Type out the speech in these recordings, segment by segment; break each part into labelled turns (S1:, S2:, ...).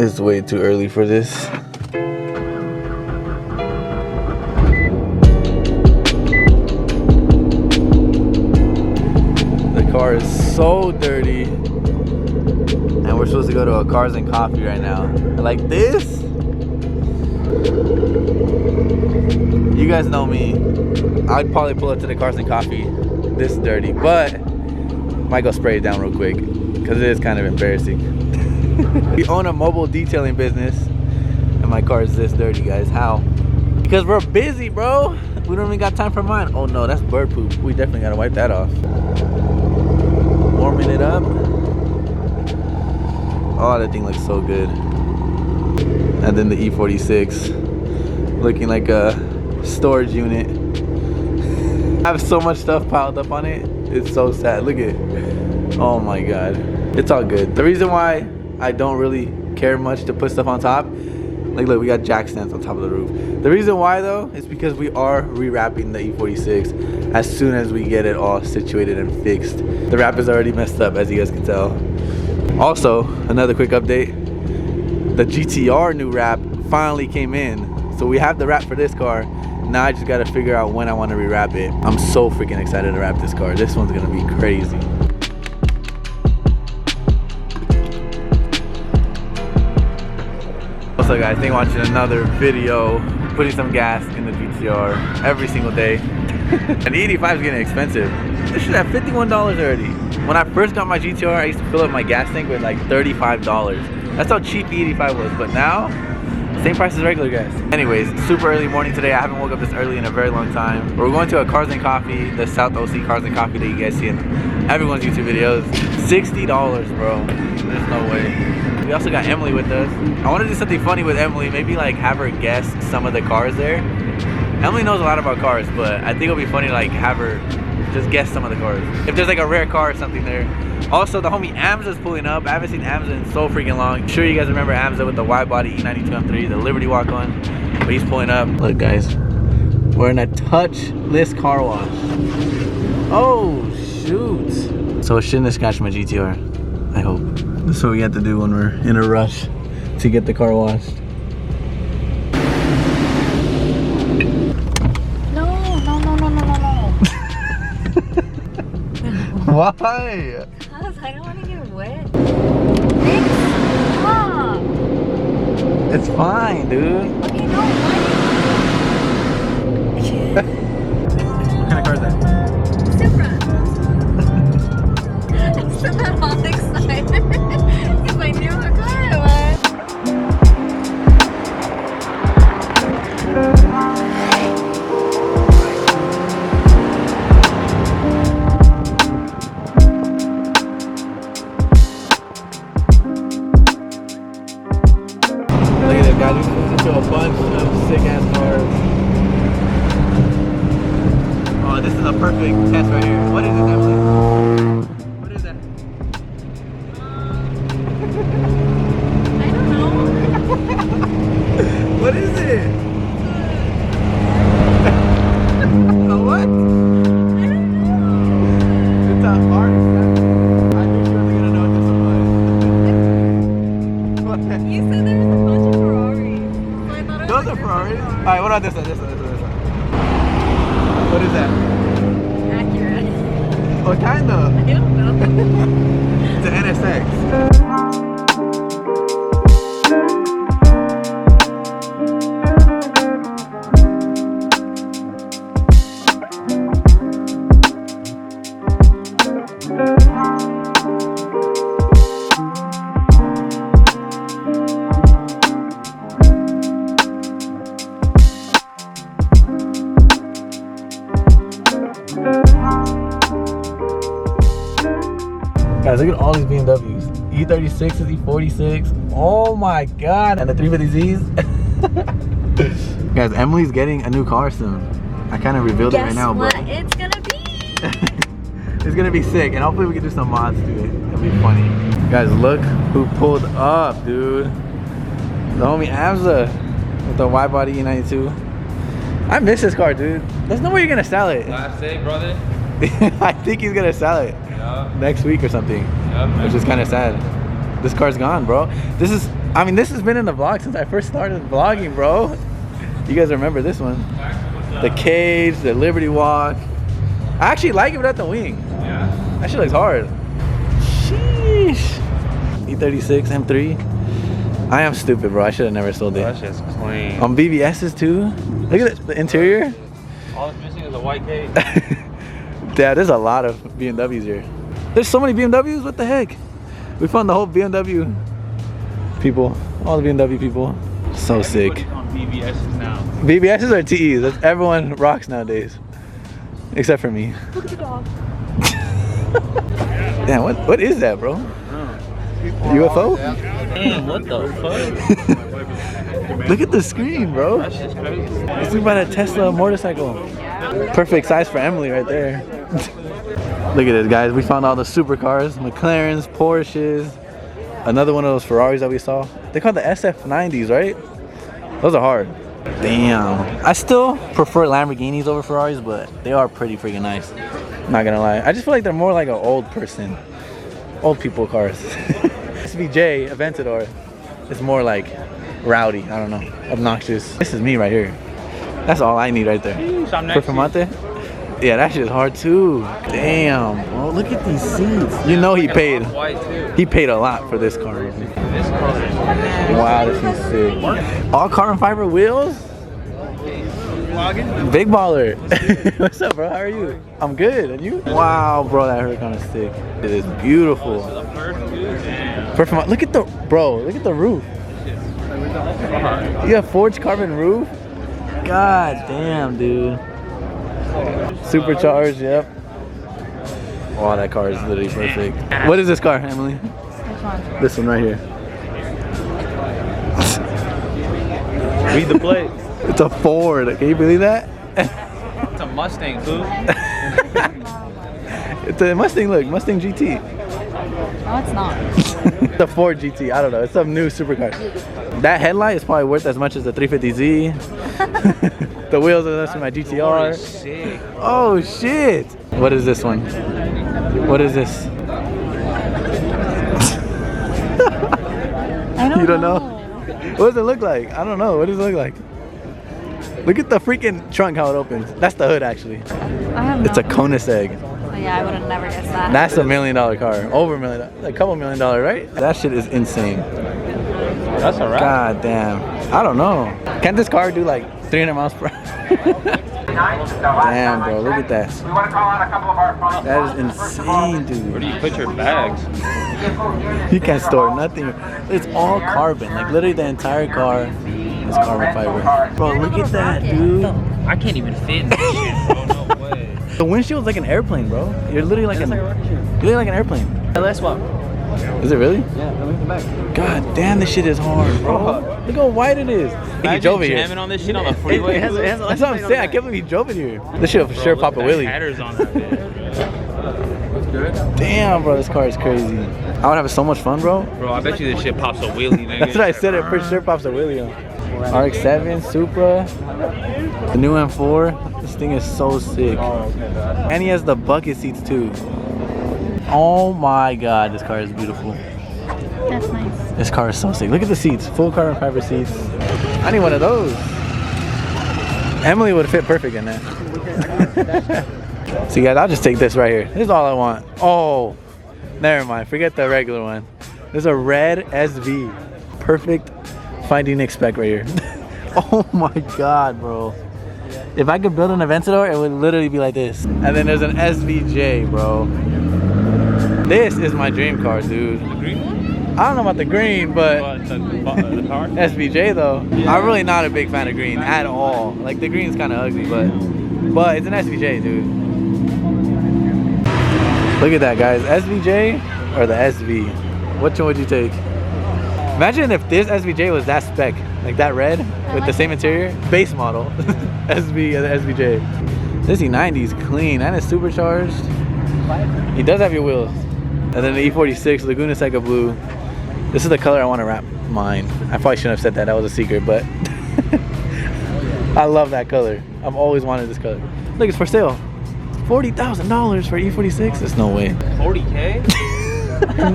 S1: It's way too early for this. The car is so dirty. And we're supposed to go to a Cars and Coffee right now. Like this? You guys know me. I'd probably pull up to the Cars and Coffee this dirty, but might go spray it down real quick because it is kind of embarrassing. We own a mobile detailing business and my car is this dirty, guys. How? Because we're busy, bro. We don't even got time for mine. Oh no, that's bird poop. We definitely gotta wipe that off. Warming it up. Oh, that thing looks so good. And then the E46 looking like a storage unit. I have so much stuff piled up on it. It's so sad. Look at it. Oh my god. It's all good. The reason why I don't really care much to put stuff on top, like look, we got jack stands on top of the roof. The reason why though is because we are rewrapping the E46 as soon as we get it all situated and fixed. The wrap is already messed up, as you guys can tell. Also, another quick update, the GTR new wrap finally came in. So we have the wrap for this car. Now I just gotta figure out when I want to rewrap it. I'm so freaking excited to wrap this car. This one's gonna be crazy. Also guys, thank you for watching another video. Putting some gas in the GTR every single day. And the 85 is getting expensive. This should have $51 already. When I first got my GTR, I used to fill up my gas tank with like $35. That's how cheap the 85 was, but now, same price as regular gas. Anyways, super early morning today. I haven't woke up this early in a very long time. We're going to a Cars and Coffee, the South OC Cars and Coffee that you guys see in everyone's YouTube videos. $60, bro. There's no way. We also got Emily with us. I want to do something funny with Emily. Maybe like have her guess some of the cars there. Emily knows a lot about cars, but I think it'll be funny to like have her just guess some of the cars. If there's like a rare car or something there. Also, the homie Amza's pulling up. I haven't seen Amza in so freaking long. I'm sure you guys remember Amza with the Widebody Bmw M3, the Liberty walk on. But he's pulling up. Look guys, we're in a touchless car wash. Oh shoot. So it shouldn't have scratched my GTR, I hope. This is what we have to do when we're in a rush to get the car washed. Why?
S2: Because I don't want to get wet. Stop.
S1: It's fine, dude.
S2: Okay, no, why?
S1: What kind of car is that?
S2: Supra. I'm still not all excited. If I knew what car it was.
S1: Guys, we moved into a bunch of sick ass cars. Oh, this is a perfect test right here. What is this, Emily? What is that?
S2: I don't know.
S1: What is it? A what?
S2: I don't know.
S1: It's a art. I knew she wasn't gonna know what this was.
S2: You said there was a bunch of Ferraris. So I thought it
S1: Those
S2: was
S1: are Ferraris? Alright, what about this one? This one. What is that?
S2: accurate.
S1: What kind of?
S2: I don't know.
S1: It's an NSX. Guys, look at all these BMWs. E36s, E46. Oh my god. And the 350Zs. Guys, Emily's getting a new car soon. I kind of revealed it right now,
S2: what
S1: but
S2: it's gonna be?
S1: it's gonna be sick. And hopefully we can do some mods to it. It'll be funny. Guys, look who pulled up, dude. The homie Amza with the Widebody E92. I miss this car, dude. There's no way you're gonna sell it.
S3: Last day, brother.
S1: I think he's gonna sell it
S3: Yeah.
S1: next week or something,
S3: Yep.
S1: which is kind of sad. This car's gone, bro. This is, I mean, this has been in the vlog since I first started vlogging, bro. You guys remember this one? The cage, the Liberty Walk. I actually like it without the wing.
S3: Yeah.
S1: That shit looks hard. Sheesh. E36 M3. I am stupid, bro. I should have never sold it.
S3: That shit's clean.
S1: On BBS's too. Look at the interior.
S3: All it's missing is a white cage.
S1: Dad, there's a lot of BMWs here. There's so many BMWs. What the heck? We found the whole BMW people. All the BMW people. So sick.
S3: On BBS's now.
S1: BBS's are TEs. That's everyone rocks nowadays. Except for me.
S2: Look at the dog.
S1: Damn, what is that, bro? UFO?
S3: Damn, what the fuck?
S1: Look at the screen, bro.
S3: That shit's crazy.
S1: It's by a Tesla motorcycle. Perfect size for Emily right there. Look at this, guys. We found all the supercars, McLarens, Porsches. Another one of those Ferraris that we saw. They call the SF90s, right? Those are hard. Damn. I still prefer Lamborghinis over Ferraris, but they are pretty freaking nice. Not gonna lie. I just feel like they're more like an old person. Old people cars. SVJ Aventador is more like rowdy. I don't know. Obnoxious. This is me right here. That's all I need right there. Performante? Yeah, that shit is hard too. Damn. Oh, look at these seats. You know he paid. He paid a lot for this car.
S3: This car is
S1: Wow, this is sick. All carbon fiber wheels? Big baller. What's up, bro? How are you? I'm good. And you? Wow, bro, that hurt kind of sick. It is beautiful. Performante. Look at the, bro, look at the roof. You have forged carbon roof? God damn, dude. Supercharged, yep. Wow, that car is literally perfect. What is this car, Emily?
S2: Which one?
S1: This one right here.
S3: Read the plate.
S1: It's a Ford. Can you believe that?
S3: It's a Mustang, boo.
S1: It's a Mustang, look. Mustang GT.
S2: No, it's not.
S1: It's a Ford GT. I don't know. It's some new supercar. That headlight is probably worth as much as the 350Z. The wheels are less than my GTR.
S3: Sick.
S1: Oh shit! What is this one? What is this?
S2: I don't
S1: You don't know? What does it look like? I don't know. What does it look like? Look at the freaking trunk, how it opens. That's the hood, actually.
S2: I have no
S1: It's a Koenigsegg.
S2: Oh, yeah, I would have never guessed that.
S1: That's $1 million car. Over $1 million. A couple $1 million, right? That shit is insane.
S3: That's a wrap.
S1: God damn. I don't know. Can't this car do like 300 miles per hour? Damn, bro. Look at that. That is insane, dude.
S3: Where do you put your bags?
S1: You can't store nothing. It's all carbon. Like literally the entire car is carbon fiber. Bro, look at that, dude.
S3: I can't even fit in this shit, bro. No way.
S1: The windshield's like an airplane, bro. You're literally like an airplane.
S3: Let's walk.
S1: Is it really?
S3: Yeah, look at the back.
S1: God damn, this shit is hard, bro. Look how wide it is. He drove it here.
S3: Jamming on this shit on the freeway.
S1: That's what I'm saying. I can't believe he drove it here. This shit will sure pop a wheelie.
S3: Headers on that bitch.
S1: Damn, bro, this car is crazy. I would have so much fun, bro.
S3: Bro, I bet you this shit pops a wheelie, nigga.
S1: That's what I said. It for sure pops a wheelie on. RX-7, Supra, the new M4. This thing is so sick. And he has the bucket seats too. Oh my god, this car is beautiful.
S2: That's nice.
S1: This car is so sick. Look at the seats, full carbon fiber seats. I need one of those. Emily would fit perfect in that. See guys, I'll just take this right here. This is all I want. Oh, never mind. Forget the regular one. There's a red SV. Perfect FindingNick spec right here. Oh my god, bro. If I could build an Aventador, it would literally be like this. And then there's an SVJ, bro. This is my dream car, dude.
S3: The green one?
S1: I don't know about the green, but
S3: The car?
S1: SVJ though.
S3: Yeah.
S1: I'm really not a big fan of green at all. Like the green's kind of ugly, but it's an SVJ, dude. Look at that, guys. SVJ or the SV? Which one would you take? Imagine if this SVJ was that spec, like that red with the same interior, base model. SVJ. This E90 is clean and it's supercharged. He does have your wheels. And then the E46 Laguna Seca Blue. This is the color I want to wrap mine. I probably shouldn't have said that. That was a secret, but I love that color. I've always wanted this color. Look, it's for sale. $40,000 for E46? There's no way.
S3: 40K?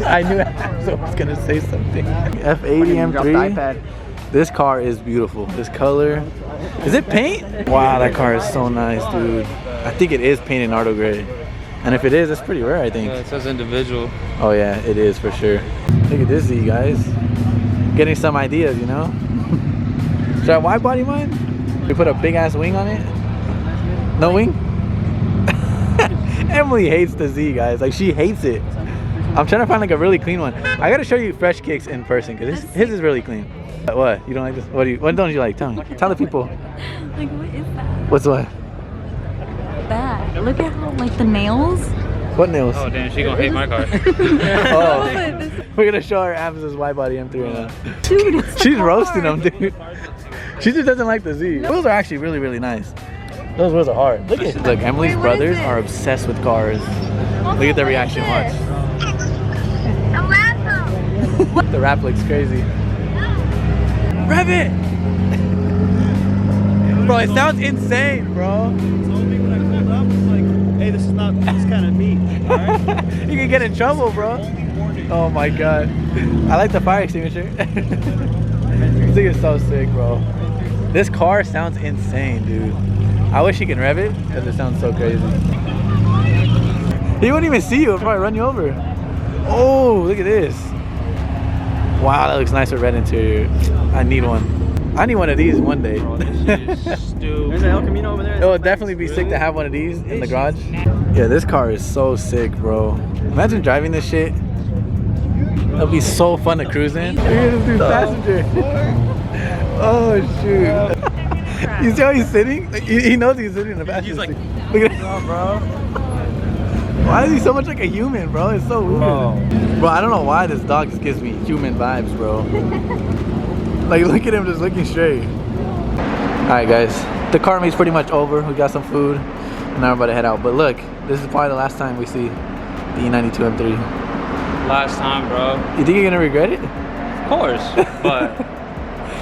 S1: I knew I was gonna say something. F80 M3. This car is beautiful. This color. Is it paint? Wow, that car is so nice, dude. I think it is painted Nardo gray. And if it is, it's pretty rare, I think.
S3: Yeah, it says individual.
S1: Oh yeah, it is for sure. Look at this Z, guys. Getting some ideas, you know? Should I wide body mine? We put a big ass wing on it? No wing? Emily hates the Z, guys. Like, she hates it. I'm trying to find like a really clean one. I gotta show you fresh kicks in person because his is really clean. What? You don't like this? What don't you like? Tell me. Tell the people.
S2: Like, what is that?
S1: What's what?
S2: That. Look at how, like, the nails.
S1: What nails?
S3: Oh damn, she gonna hate my car.
S1: Oh. We're gonna show her Amazon's Widebody M3 right now.
S2: Dude, it's
S1: She's
S2: so
S1: roasting
S2: hard.
S1: them, dude. She just doesn't like the Z. Wheels are actually really, really nice. Those wheels are hard. Look at look. Emily's
S2: Wait, what
S1: brothers
S2: is it?
S1: are obsessed with cars. Look at their reaction. Watch.
S2: A raffle.
S1: The rap looks crazy. Rev it! Bro, it sounds insane, bro.
S4: Told me when I pulled up, it's like, hey, this is kind of me. All right?
S1: You can get in trouble, bro. Oh my god. I like the fire extinguisher. This thing is so sick, bro. This car sounds insane, dude. I wish he could rev it because it sounds so crazy. He won't even see you. He'll probably run you over. Oh, look at this. Wow, that looks nice with red interior. I need one. I need one of these one day.
S4: There's an El Camino over there.
S1: It would definitely be sick to have one of these in the garage. Yeah, this car is so sick, bro. Imagine driving this shit. It'll be so fun to cruise in. Look at this dude, passenger. Oh shoot. You see how he's sitting? Like, he knows he's sitting in the passenger seat. Look at him, bro. Why is he so much like a human, bro? It's so weird. Bro, I don't know why this dog just gives me human vibes, bro. Like, look at him just looking straight. Alright guys, the car meet's pretty much over. We got some food and now we're about to head out. But look, this is probably the last time we see the E92 M3.
S3: Last time, bro.
S1: You think you're gonna regret it?
S3: Of course, but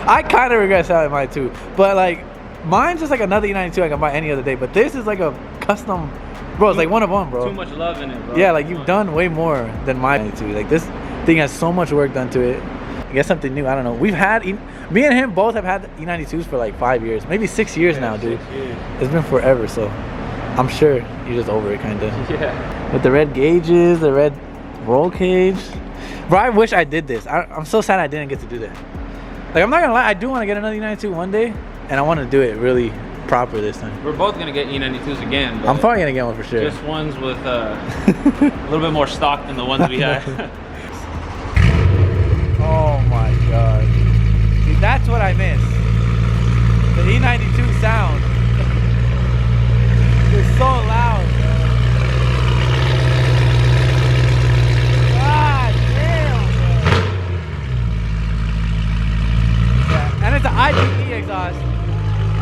S1: I kind of regret selling mine too. But like, mine's just like another E92 I can buy any other day. But this is like a custom, bro. It's like one of one, bro.
S3: too much love in it, bro.
S1: Yeah, like you've done way more than my E92. Like this thing has so much work done to it. I guess something new. I don't know. We've had me and him both have had E92s for like 5 years, maybe 6 years now, dude. It's been forever, so I'm sure you're just over it, kind of.
S3: Yeah.
S1: With the red gauges, the red roll cage. Bro, I wish I did this. I'm so sad I didn't get to do that. Like, I'm not gonna lie, I do want to get another E92 one day, and I want to do it really proper this time.
S3: We're both gonna get E92s again.
S1: I'm probably gonna get one for sure.
S3: Just ones with a little bit more stock than the ones we had.
S1: Oh my god. See, that's what I miss. The E92 sound. It's so loud, bro. God damn, bro. Yeah, and it's an IGE exhaust.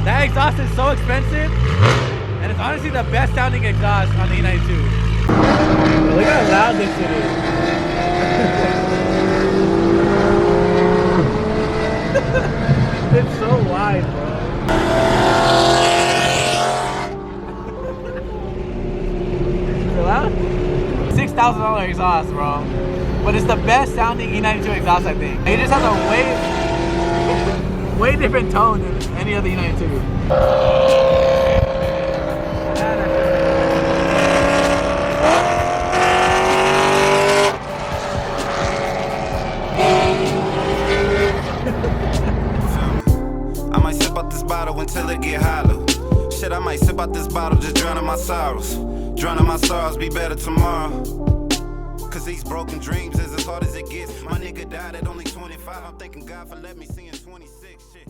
S1: That exhaust is so expensive, and it's honestly the best sounding exhaust on the E92. Look how loud this shit is. It's so wide, bro. Feel loud? $6,000 exhaust, bro. But it's the best sounding E92 exhaust, I think. It just has a way different tone than any other E92.
S5: Until it get hollow. Shit, I might sip out this bottle, just drowning my sorrows. Drowning my sorrows, be better tomorrow. Cause these broken dreams is as hard as it gets. My nigga died at only 25. I'm thanking God for letting me see in 26. Shit.